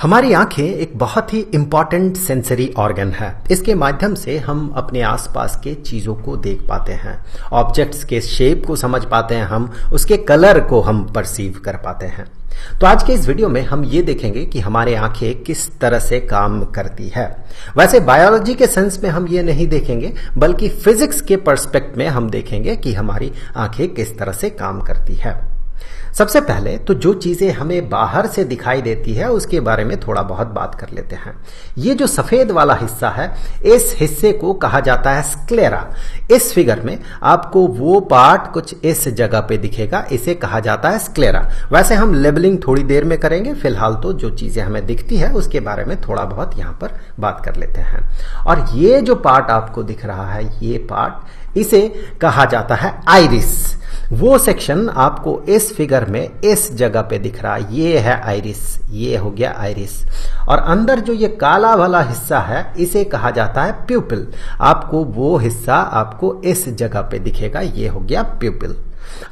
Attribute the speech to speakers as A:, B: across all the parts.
A: हमारी आंखें एक बहुत ही इंपॉर्टेंट सेंसरी ऑर्गन है। इसके माध्यम से हम अपने आसपास के चीजों को देख पाते हैं, ऑब्जेक्ट्स के शेप को समझ पाते हैं, हम उसके कलर को हम परसीव कर पाते हैं। तो आज के इस वीडियो में हम ये देखेंगे कि हमारी आंखें किस तरह से काम करती है। वैसे बायोलॉजी के सेंस में हम ये नहीं देखेंगे, बल्कि फिजिक्स के पर्सपेक्ट में हम देखेंगे कि हमारी आंखें किस तरह से काम करती है। सबसे पहले तो जो चीजें हमें बाहर से दिखाई देती है उसके बारे में थोड़ा बहुत बात कर लेते हैं। ये जो सफेद वाला हिस्सा है, इस हिस्से को कहा जाता है स्क्लेरा। इस फिगर में आपको वो पार्ट कुछ इस जगह पे दिखेगा, इसे कहा जाता है स्क्लेरा। वैसे हम लेबलिंग थोड़ी देर में करेंगे, फिलहाल तो जो चीजें हमें दिखती है उसके बारे में थोड़ा बहुत यहाँ पर बात कर लेते हैं। और ये जो पार्ट आपको दिख रहा है, ये पार्ट, इसे कहा जाता है आइरिस। वो सेक्शन आपको इस फिगर में इस जगह पे दिख रहा है, ये है आइरिस, ये हो गया आइरिस। और अंदर जो ये काला वाला हिस्सा है, इसे कहा जाता है प्यूपिल। आपको वो हिस्सा आपको इस जगह पे दिखेगा, ये हो गया प्यूपिल।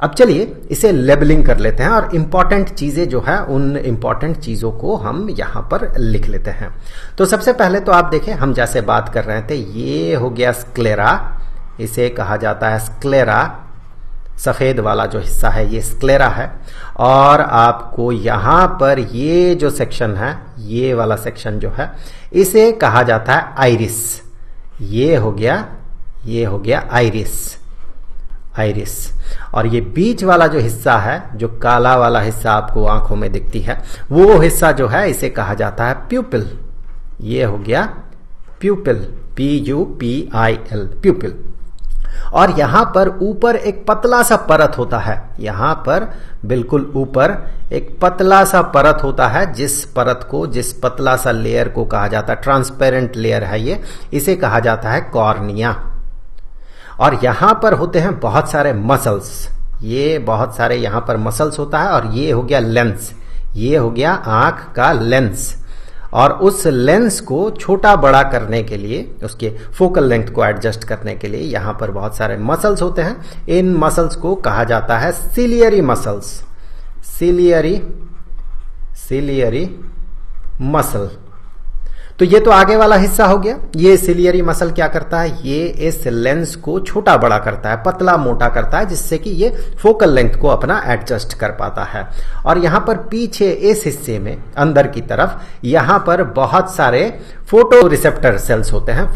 A: अब चलिए इसे लेबलिंग कर लेते हैं और इंपॉर्टेंट चीजें जो है उन इंपॉर्टेंट चीजों को हम यहां पर लिख लेते हैं। तो सबसे पहले तो आप देखें, हम जैसे बात कर रहे थे, ये हो गया स्क्लेरा, इसे कहा जाता है स्क्लेरा। सफेद वाला जो हिस्सा है ये स्क्लेरा है। और आपको यहां पर ये जो सेक्शन है, ये वाला सेक्शन जो है, इसे कहा जाता है आइरिस। ये हो गया आइरिस, आइरिस। और ये बीच वाला जो हिस्सा है, जो काला वाला हिस्सा आपको आंखों में दिखती है, वो हिस्सा जो है इसे कहा जाता है प्यूपिल। ये हो गया प्यूपिल, PUPIL, प्यूपिल। और यहां पर ऊपर एक पतला सा परत होता है, यहां पर बिल्कुल ऊपर एक पतला सा परत होता है, जिस पतला सा लेयर को कहा जाता है, ट्रांसपेरेंट लेयर है ये, इसे कहा जाता है कॉर्निया। और यहां पर होते हैं बहुत सारे मसल्स, ये बहुत सारे यहां पर मसल्स होता है। और ये हो गया लेंस, ये हो गया आंख का लेंस। और उस लेंस को छोटा बड़ा करने के लिए, उसके फोकल लेंथ को एडजस्ट करने के लिए यहां पर बहुत सारे मसल्स होते हैं। इन मसल्स को कहा जाता है सिलियरी मसल्स, सिलियरी मसल। तो ये तो आगे वाला हिस्सा हो गया। ये सिलियरी मसल क्या करता है, ये इस लेंस को छोटा बड़ा करता है, पतला मोटा करता है, जिससे कि ये फोकल लेंथ को अपना एडजस्ट कर पाता है। और यहां पर पीछे इस हिस्से में अंदर की तरफ यहां पर बहुत सारे फोटो रिसेप्टर सेल्स होते हैं,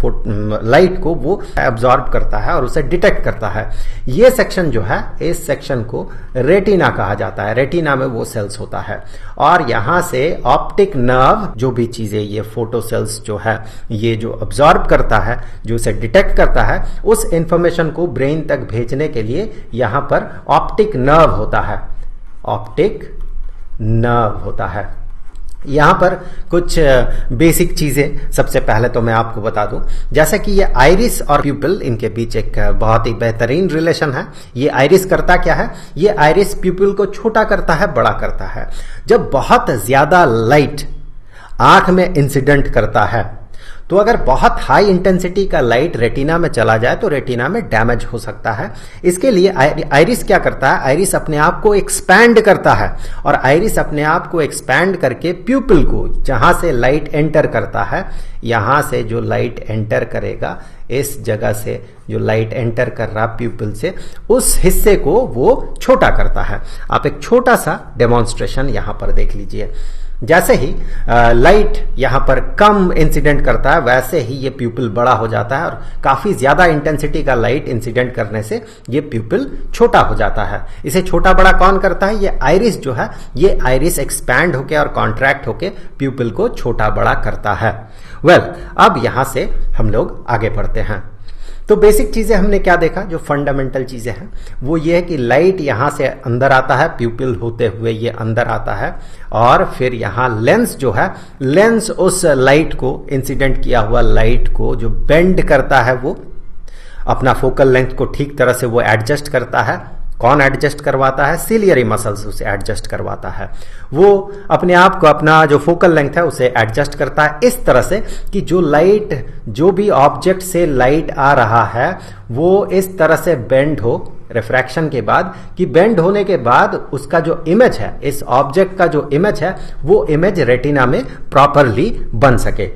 A: लाइट को वो एब्जॉर्ब करता है और उसे डिटेक्ट करता है। ये सेक्शन जो है, इस सेक्शन को रेटिना कहा जाता है, रेटिना में वो सेल्स होता है। और यहां से ऑप्टिक नर्व, जो भी चीजें ये फोटो सेल्स जो है ये जो अब्सॉर्ब करता है, जो उसे डिटेक्ट करता है, उस इंफॉर्मेशन को ब्रेन तक भेजने के लिए यहां पर ऑप्टिक नर्व होता है, ऑप्टिक नर्व होता है। यहां पर कुछ बेसिक चीजें सबसे पहले तो मैं आपको बता दूं, जैसा कि ये आइरिस और प्यूपिल, इनके बीच एक बहुत ही बेहतरीन रिलेशन है। ये आइरिस करता क्या है, ये आइरिस प्यूपिल को छोटा करता है, बड़ा करता है। जब बहुत ज्यादा लाइट आंख में इंसिडेंट करता है, तो अगर बहुत हाई इंटेंसिटी का लाइट रेटिना में चला जाए तो रेटिना में डैमेज हो सकता है। इसके लिए आइरिस क्या करता है, आइरिस अपने आप को एक्सपैंड करता है। और आइरिस अपने आप को एक्सपैंड करके प्यूपिल को, जहां से लाइट एंटर करता है, यहां से जो लाइट एंटर करेगा, इस जगह से जो लाइट एंटर कर रहा प्यूपिल से, उस हिस्से को वो छोटा करता है। आप एक छोटा सा डेमोन्स्ट्रेशन यहां पर देख लीजिए। जैसे ही लाइट यहां पर कम इंसिडेंट करता है, वैसे ही ये प्यूपिल बड़ा हो जाता है। और काफी ज्यादा इंटेंसिटी का लाइट इंसिडेंट करने से ये प्यूपिल छोटा हो जाता है। इसे छोटा बड़ा कौन करता है, ये आइरिस जो है, ये आइरिस एक्सपैंड होके और कॉन्ट्रैक्ट होके प्यूपिल को छोटा बड़ा करता है। अब यहां से हम लोग आगे बढ़ते हैं। तो बेसिक चीजें हमने क्या देखा, जो फंडामेंटल चीजें हैं वो ये है कि लाइट यहां से अंदर आता है, प्यूपिल होते हुए ये अंदर आता है। और फिर यहां लेंस जो है, लेंस उस लाइट को, इंसिडेंट किया हुआ लाइट को जो बेंड करता है, वो अपना फोकल लेंथ को ठीक तरह से वो एडजस्ट करता है। कौन एडजस्ट करवाता है, सिलियरी मसल्स उसे एडजस्ट करवाता है। वो अपने आप को, अपना जो फोकल लेंथ है उसे एडजस्ट करता है इस तरह से कि जो लाइट, जो भी ऑब्जेक्ट से लाइट आ रहा है, वो इस तरह से बेंड हो रिफ्रैक्शन के बाद कि बेंड होने के बाद उसका जो इमेज है, इस ऑब्जेक्ट का जो इमेज है, वो इमेज रेटिना में प्रॉपरली बन सके।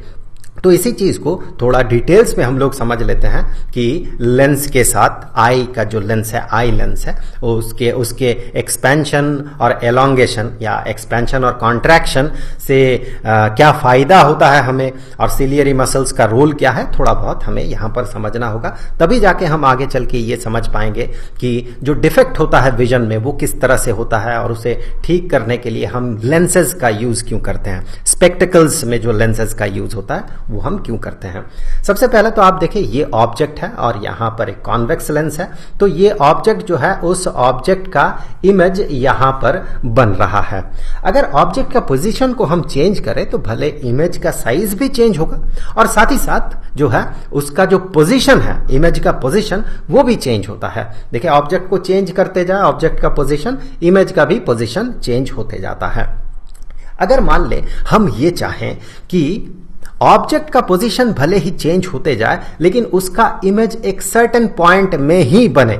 A: तो इसी चीज को थोड़ा डिटेल्स में हम लोग समझ लेते हैं कि लेंस के साथ आई का जो लेंस है, आई लेंस है, उसके एक्सपेंशन और एलोंगेशन या एक्सपेंशन और कॉन्ट्रैक्शन से क्या फायदा होता है हमें, और सिलियरी मसल्स का रोल क्या है, थोड़ा बहुत हमें यहाँ पर समझना होगा। तभी जाके हम आगे चल के ये समझ पाएंगे कि जो डिफेक्ट होता है विजन में वो किस तरह से होता है, और उसे ठीक करने के लिए हम लेंसेज का यूज क्यों करते हैं, स्पेक्टिकल्स में जो लेंसेज का यूज होता है वो हम क्यों करते हैं। सबसे पहले तो आप देखिए ये ऑब्जेक्ट है और यहां पर एक कॉन्वेक्स लेंस है, तो ये ऑब्जेक्ट जो है उस ऑब्जेक्ट का इमेज यहां पर बन रहा है। अगर ऑब्जेक्ट का पोजीशन को हम चेंज करें तो भले इमेज का साइज भी चेंज होगा और साथ ही साथ जो है उसका जो पोजीशन है, इमेज का पोजीशन, वो भी चेंज होता है। देखिए ऑब्जेक्ट को चेंज करते जाए ऑब्जेक्ट का पोजीशन, इमेज का भी पोजीशन चेंज होते जाता है। अगर मान ले हम ये चाहें कि ऑब्जेक्ट का पोजीशन भले ही चेंज होते जाए लेकिन उसका इमेज एक सर्टेन पॉइंट में ही बने,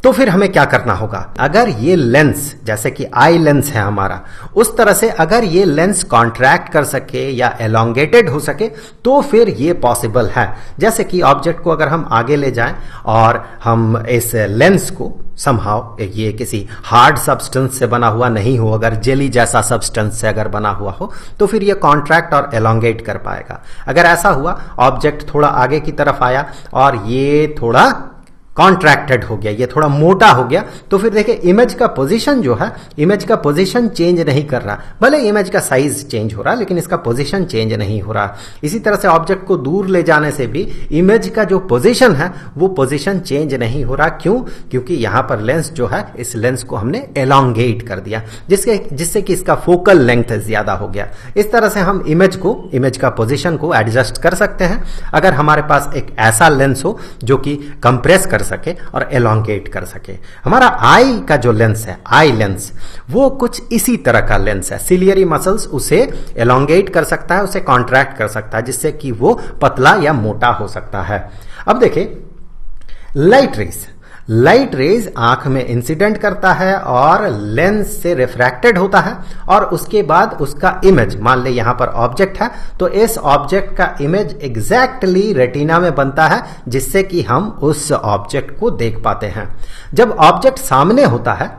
A: तो फिर हमें क्या करना होगा। अगर ये लेंस, जैसे कि आई लेंस है हमारा, उस तरह से अगर ये लेंस कॉन्ट्रैक्ट कर सके या एलोंगेटेड हो सके तो फिर ये पॉसिबल है। जैसे कि ऑब्जेक्ट को अगर हम आगे ले जाएं और हम इस लेंस को समहाउ, ये किसी हार्ड सब्सटेंस से बना हुआ नहीं हो, अगर जेली जैसा सब्सटेंस से अगर बना हुआ हो तो फिर ये कॉन्ट्रैक्ट और एलोंगेट कर पाएगा। अगर ऐसा हुआ, ऑब्जेक्ट थोड़ा आगे की तरफ आया और ये थोड़ा कॉन्ट्रैक्टेड हो गया, ये थोड़ा मोटा हो गया, तो फिर देखिए इमेज का पोजीशन जो है, इमेज का पोजीशन चेंज नहीं कर रहा। भले इमेज का साइज चेंज हो रहा लेकिन इसका पोजीशन चेंज नहीं हो रहा। इसी तरह से ऑब्जेक्ट को दूर ले जाने से भी इमेज का जो पोजीशन है वो पोजीशन चेंज नहीं हो रहा। क्यों? क्योंकि यहां पर लेंस जो है, इस लेंस को हमने एलोंगेट कर दिया, जिससे कि इसका फोकल लेंथ ज्यादा हो गया। इस तरह से हम इमेज का पोजीशन को एडजस्ट कर सकते हैं अगर हमारे पास एक ऐसा लेंस हो जो कि कंप्रेस कर सके और एलोंगेट कर सके। हमारा आई का जो लेंस है, आई लेंस, वो कुछ इसी तरह का लेंस है। सिलियरी मसल्स उसे एलोंगेट कर सकता है, उसे कॉन्ट्रैक्ट कर सकता है, जिससे कि वो पतला या मोटा हो सकता है। अब देखिए लाइट रेज आंख में इंसिडेंट करता है और लेंस से रिफ्रैक्टेड होता है, और उसके बाद उसका इमेज, मान ले यहां पर ऑब्जेक्ट है तो इस ऑब्जेक्ट का इमेज एग्जैक्टली रेटिना में बनता है, जिससे कि हम उस ऑब्जेक्ट को देख पाते हैं। जब ऑब्जेक्ट सामने होता है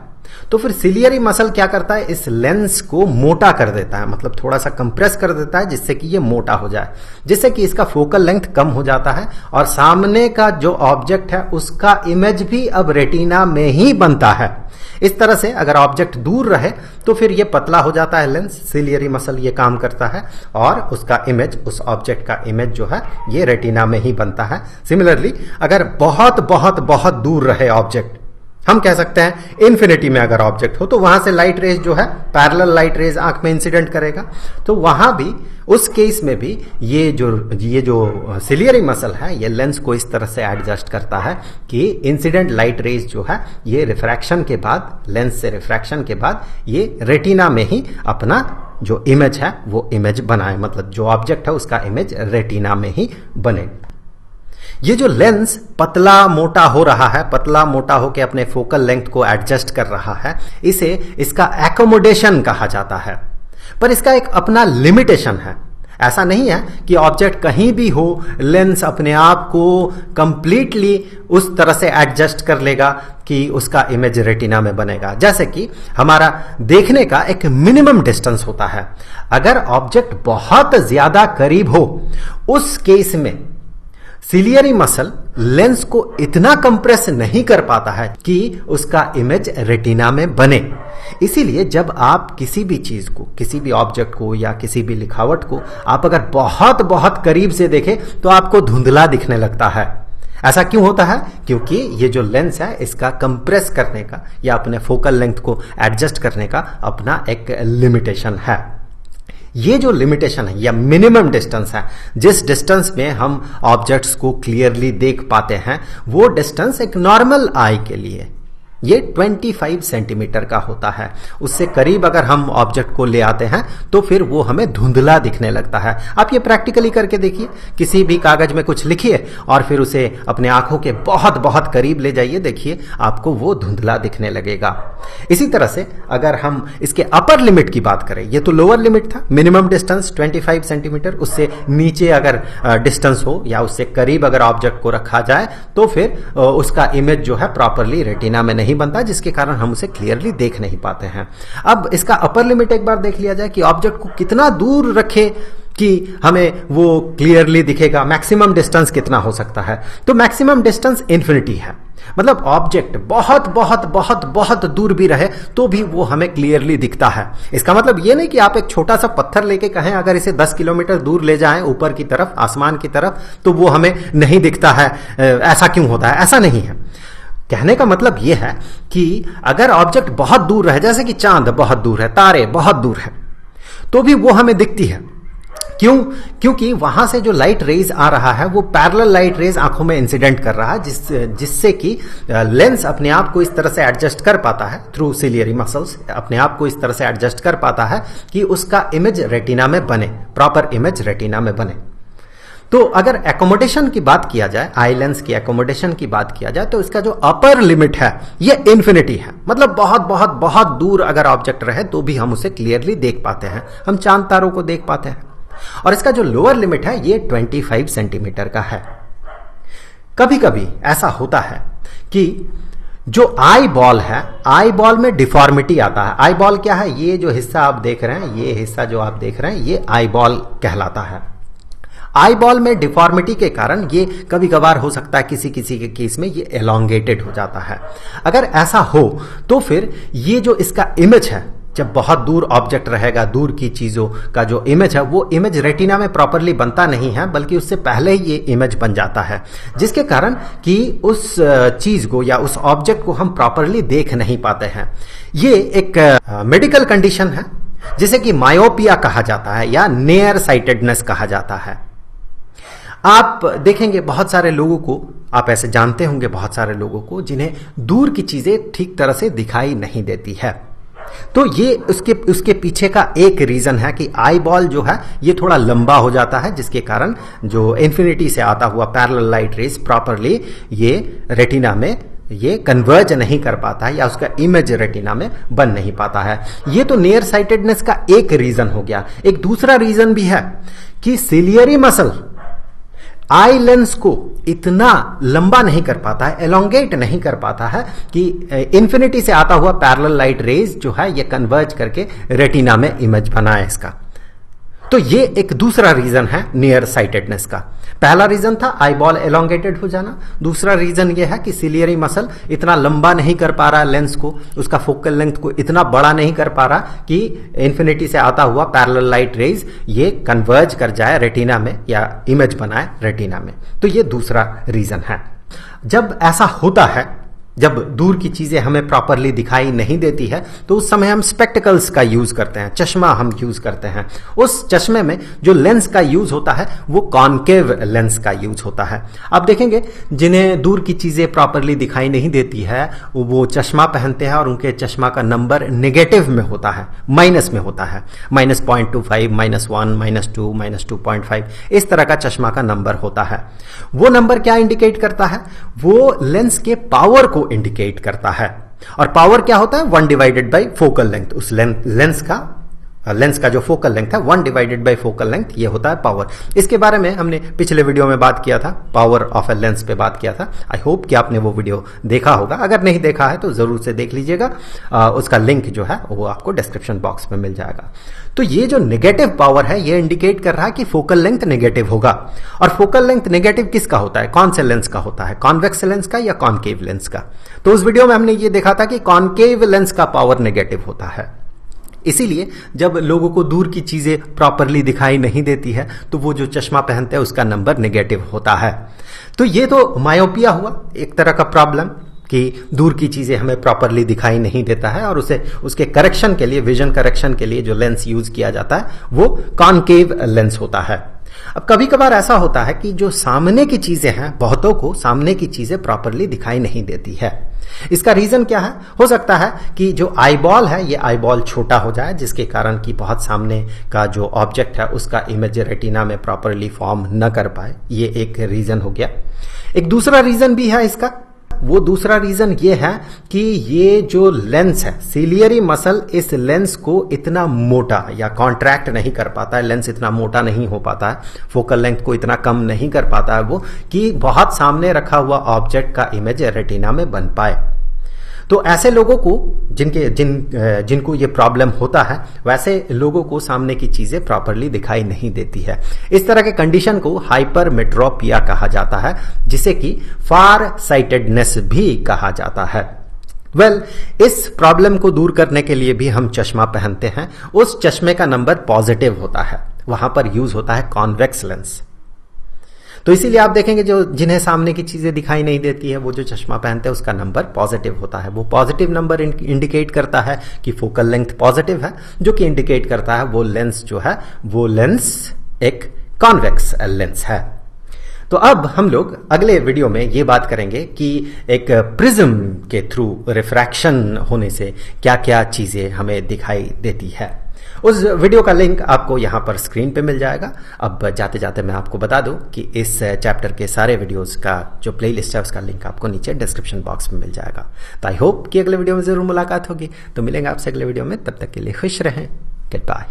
A: तो फिर सिलियरी मसल क्या करता है, इस लेंस को मोटा कर देता है, मतलब थोड़ा सा कंप्रेस कर देता है, जिससे कि ये मोटा हो जाए, जिससे कि इसका फोकल लेंथ कम हो जाता है और सामने का जो ऑब्जेक्ट है उसका इमेज भी अब रेटिना में ही बनता है। इस तरह से अगर ऑब्जेक्ट दूर रहे तो फिर ये पतला हो जाता है लेंस, सिलियरी मसल ये काम करता है और उसका इमेज, उस ऑब्जेक्ट का इमेज जो है ये रेटिना में ही बनता है। सिमिलरली अगर बहुत बहुत बहुत दूर रहे ऑब्जेक्ट, हम कह सकते हैं इन्फिनिटी में अगर ऑब्जेक्ट हो, तो वहां से लाइट रेज जो है, पैरेलल लाइट रेज आंख में इंसिडेंट करेगा, तो वहां भी, उस केस में भी ये जो सिलियरी मसल है ये लेंस को इस तरह से एडजस्ट करता है कि इंसिडेंट लाइट रेज जो है ये रिफ्रैक्शन के बाद, लेंस से रिफ्रैक्शन के बाद ये रेटिना में ही अपना जो इमेज है वो इमेज बनाए, मतलब जो ऑब्जेक्ट है उसका इमेज रेटिना में ही बने। ये जो लेंस पतला मोटा हो रहा है, पतला मोटा होकर अपने फोकल लेंथ को एडजस्ट कर रहा है, इसका एकोमोडेशन कहा जाता है। पर इसका एक अपना लिमिटेशन है। ऐसा नहीं है कि ऑब्जेक्ट कहीं भी हो, लेंस अपने आप को कंप्लीटली उस तरह से एडजस्ट कर लेगा कि उसका इमेज रेटिना में बनेगा। जैसे कि हमारा देखने का एक मिनिमम डिस्टेंस होता है, अगर ऑब्जेक्ट बहुत ज्यादा करीब हो उस केस में सिलियरी मसल लेंस को इतना कंप्रेस नहीं कर पाता है कि उसका इमेज रेटिना में बने। इसीलिए जब आप किसी भी चीज को, किसी भी ऑब्जेक्ट को या किसी भी लिखावट को आप अगर बहुत बहुत करीब से देखें तो आपको धुंधला दिखने लगता है। ऐसा क्यों होता है? क्योंकि ये जो लेंस है इसका कंप्रेस करने का या अपने फोकल लेंथ को एडजस्ट करने का अपना एक लिमिटेशन है। ये जो लिमिटेशन है या मिनिमम डिस्टेंस है, जिस डिस्टेंस में हम ऑब्जेक्ट्स को क्लियरली देख पाते हैं, वो डिस्टेंस एक नॉर्मल आई के लिए ये 25 सेंटीमीटर का होता है। उससे करीब अगर हम ऑब्जेक्ट को ले आते हैं तो फिर वो हमें धुंधला दिखने लगता है। आप ये प्रैक्टिकली करके देखिए, किसी भी कागज में कुछ लिखिए और फिर उसे अपने आंखों के बहुत बहुत करीब ले जाइए, देखिए आपको वो धुंधला दिखने लगेगा। इसी तरह से अगर हम इसके अपर लिमिट की बात करें, ये तो लोअर लिमिट था, मिनिमम डिस्टेंस 25 सेंटीमीटर, उससे नीचे अगर डिस्टेंस हो या उससे करीब अगर ऑब्जेक्ट को रखा जाए तो फिर उसका इमेज जो है प्रॉपरली रेटिना में नहीं बनता, जिसके कारण हम उसे क्लियरली देख नहीं पाते हैं। अब इसका अपर लिमिट एक बार देख लिया जाए कि ऑब्जेक्ट को कितना दूर रखे कि हमें वो क्लियरली दिखेगा। मैक्सिमम डिस्टेंस कितना हो सकता है? तो मैक्सिमम डिस्टेंस इन्फिनिटी है, मतलब ऑब्जेक्ट बहुत बहुत बहुत बहुत दूर भी रहे तो भी वो हमें क्लियरली दिखता है। इसका मतलब ये नहीं कि आप एक छोटा सा पत्थर लेके कहें अगर इसे 10 किलोमीटर दूर ले जाएं ऊपर की तरफ, आसमान की तरफ, तो वो हमें नहीं दिखता है। ऐसा क्यों होता है? ऐसा नहीं है। कहने का मतलब यह है कि अगर ऑब्जेक्ट बहुत दूर है, जैसे कि चांद बहुत दूर है, तारे बहुत दूर है, तो भी वो हमें दिखती है। क्यों? क्योंकि वहां से जो लाइट रेज आ रहा है वो पैरेलल लाइट रेज आंखों में इंसिडेंट कर रहा है, जिससे कि लेंस अपने आप को इस तरह से एडजस्ट कर पाता है, थ्रू सिलियरी मसल्स अपने आप को इस तरह से एडजस्ट कर पाता है कि उसका इमेज रेटिना में बने, प्रॉपर इमेज रेटिना में बने। तो अगर एकोमोडेशन की बात किया जाए, आई लेंस की एकोमोडेशन की बात किया जाए, तो इसका जो अपर लिमिट है ये इन्फिनिटी है, मतलब बहुत बहुत बहुत दूर अगर ऑब्जेक्ट रहे तो भी हम उसे क्लियरली देख पाते हैं, हम चांद तारों को देख पाते हैं। और इसका जो लोअर लिमिट है ये 25 सेंटीमीटर का है। कभी कभी ऐसा होता है कि जो आई बॉल है, आई बॉल में डिफॉर्मिटी आता है। आई बॉल क्या है? ये जो हिस्सा आप देख रहे हैं, ये हिस्सा जो आप देख रहे हैं, ये आई बॉल कहलाता है। आई बॉल में डिफॉर्मिटी के कारण ये कभी कभार हो सकता है किसी किसी के केस में ये एलोंगेटेड हो जाता है। अगर ऐसा हो तो फिर ये जो इसका इमेज है, जब बहुत दूर ऑब्जेक्ट रहेगा, दूर की चीजों का जो इमेज है वो इमेज रेटिना में प्रॉपरली बनता नहीं है, बल्कि उससे पहले ही ये इमेज बन जाता है, जिसके कारण कि उस चीज को या उस ऑब्जेक्ट को हम प्रॉपरली देख नहीं पाते हैं। ये एक मेडिकल कंडीशन है जिसे कि मायोपिया कहा जाता है या नियर साइटेडनेस कहा जाता है। आप देखेंगे बहुत सारे लोगों को, आप ऐसे जानते होंगे बहुत सारे लोगों को जिन्हें दूर की चीजें ठीक तरह से दिखाई नहीं देती है। तो ये उसके पीछे का एक रीजन है कि आई बॉल जो है ये थोड़ा लंबा हो जाता है, जिसके कारण जो इन्फिनिटी से आता हुआ पैरेलल लाइट रेज प्रॉपरली ये रेटिना में ये कन्वर्ज नहीं कर पाता है या उसका इमेज रेटिना में बन नहीं पाता है। ये तो नियर साइटेडनेस का एक रीजन हो गया। एक दूसरा रीजन भी है कि सिलियरी मसल आई लेंस को इतना लंबा नहीं कर पाता है, एलोंगेट नहीं कर पाता है कि इन्फिनिटी से आता हुआ पैरेलल लाइट रेज जो है ये कन्वर्ज करके रेटिना में इमेज बनाए इसका। तो ये एक दूसरा रीजन है नियर साइटेडनेस का। पहला रीजन था आई बॉल एलोंगेटेड हो जाना, दूसरा रीजन ये है कि सिलियरी मसल इतना लंबा नहीं कर पा रहा लेंस को, उसका फोकल लेंथ को इतना बड़ा नहीं कर पा रहा कि इन्फिनिटी से आता हुआ पैरेलल लाइट रेज ये कन्वर्ज कर जाए रेटिना में या इमेज बनाए रेटिना में। तो ये दूसरा रीजन है। जब ऐसा होता है, जब दूर की चीजें हमें प्रॉपरली दिखाई नहीं देती है, तो उस समय हम स्पेक्टिकल्स का यूज करते हैं, चश्मा हम यूज करते हैं। उस चश्मे में जो लेंस का यूज होता है वो कॉनकेव लेंस का यूज होता है। आप देखेंगे जिन्हें दूर की चीजें प्रॉपरली दिखाई नहीं देती है वो चश्मा पहनते हैं और उनके चश्मा का नंबर नेगेटिव में होता है, माइनस में होता है, -0.25, -1, -2, -2.5, इस तरह का चश्मा का नंबर होता है। वो नंबर क्या इंडिकेट करता है? वो लेंस के पावर को इंडिकेट करता है। और पावर क्या होता है? 1 डिवाइडेड बाई फोकल लेंथ। उस लेंस का जो फोकल लेंथ है 1 डिवाइडेड बाई फोकल लेंथ, ये होता है पावर। इसके बारे में हमने पिछले वीडियो में बात किया था, पावर ऑफ ए लेंस पे बात किया था। आई होप कि आपने वो वीडियो देखा होगा, अगर नहीं देखा है तो जरूर से देख लीजिएगा। उसका लिंक जो है वो आपको डिस्क्रिप्शन बॉक्स में मिल जाएगा। तो ये जो नेगेटिव पावर है ये इंडिकेट कर रहा है कि फोकल लेंथ नेगेटिव होगा। और फोकल लेंथ नेगेटिव किसका होता है? कौन से लेंस का होता है? कॉन्वेक्स लेंस का या कॉनकेव लेंस का? तो उस वीडियो में हमने ये देखा था कि कॉनकेव लेंस का पावर नेगेटिव होता है। इसीलिए जब लोगों को दूर की चीजें प्रॉपरली दिखाई नहीं देती है तो वो जो चश्मा पहनते हैं उसका नंबर नेगेटिव होता है। तो ये तो मायोपिया हुआ, एक तरह का प्रॉब्लम कि दूर की चीजें हमें प्रॉपरली दिखाई नहीं देता है, और उसके करेक्शन के लिए, विजन करेक्शन के लिए जो लेंस यूज किया जाता है वो कॉनकेव लेंस होता है। अब कभी कभार ऐसा होता है कि जो सामने की चीजें हैं, बहुतों को सामने की चीजें प्रॉपरली दिखाई नहीं देती है। इसका रीजन क्या है? हो सकता है कि जो आईबॉल है, ये आईबॉल छोटा हो जाए, जिसके कारण कि बहुत सामने का जो ऑब्जेक्ट है उसका इमेज रेटिना में प्रॉपरली फॉर्म न कर पाए। ये एक रीजन हो गया। एक दूसरा रीजन भी है इसका। वो दूसरा रीजन ये है कि ये जो लेंस है, सिलियरी मसल, इस लेंस को इतना मोटा या कॉन्ट्रैक्ट नहीं कर पाता है, लेंस इतना मोटा नहीं हो पाता है, फोकल लेंथ को इतना कम नहीं कर पाता है वो, कि बहुत सामने रखा हुआ ऑब्जेक्ट का इमेज रेटिना में बन पाए। तो ऐसे लोगों को जिनको ये प्रॉब्लम होता है, वैसे लोगों को सामने की चीजें प्रॉपरली दिखाई नहीं देती है। इस तरह के कंडीशन को हाइपरमेट्रोपिया कहा जाता है, जिसे कि फार साइटेडनेस भी कहा जाता है। इस प्रॉब्लम को दूर करने के लिए भी हम चश्मा पहनते हैं। उस चश्मे का नंबर पॉजिटिव होता है, वहां पर यूज होता है कॉन्वेक्स लेंस। तो इसीलिए आप देखेंगे जिन्हें सामने की चीजें दिखाई नहीं देती है, वो जो चश्मा पहनते हैं उसका नंबर पॉजिटिव होता है। वो पॉजिटिव नंबर इंडिकेट करता है कि फोकल लेंथ पॉजिटिव है, जो कि इंडिकेट करता है वो लेंस जो है वो लेंस एक कॉन्वेक्स लेंस है। तो अब हम लोग अगले वीडियो में ये बात करेंगे कि एक प्रिज्म के थ्रू रिफ्रैक्शन होने से क्या क्या चीजें हमें दिखाई देती है। उस वीडियो का लिंक आपको यहां पर स्क्रीन पे मिल जाएगा। अब जाते जाते मैं आपको बता दूं कि इस चैप्टर के सारे वीडियोस का जो प्लेलिस्ट है उसका लिंक आपको नीचे डिस्क्रिप्शन बॉक्स में मिल जाएगा। तो आई होप कि अगले वीडियो में जरूर मुलाकात होगी। तो मिलेंगे आपसे अगले वीडियो में, तब तक के लिए खुश रहें। Good bye.